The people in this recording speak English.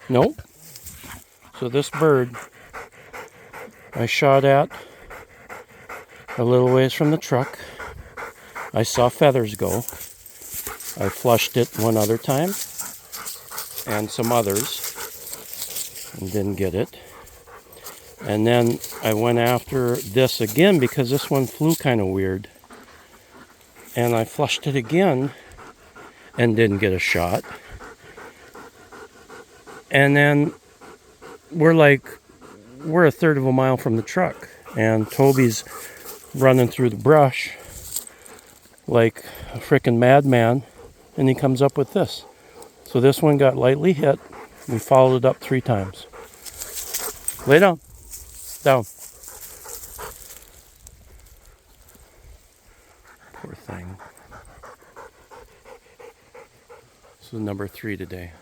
Nope. So this bird I shot at a little ways from the truck. I saw feathers go. I flushed it one other time and some others and didn't get it. And then I went after this again because this one flew kind of weird. And I flushed it again and didn't get a shot. And then we're a third of a mile from the truck. And Toby's running through the brush like a frickin' madman. And he comes up with this. So this one got lightly hit. We followed it up 3 times. Lay down. Down. Poor thing. This is number 3 today.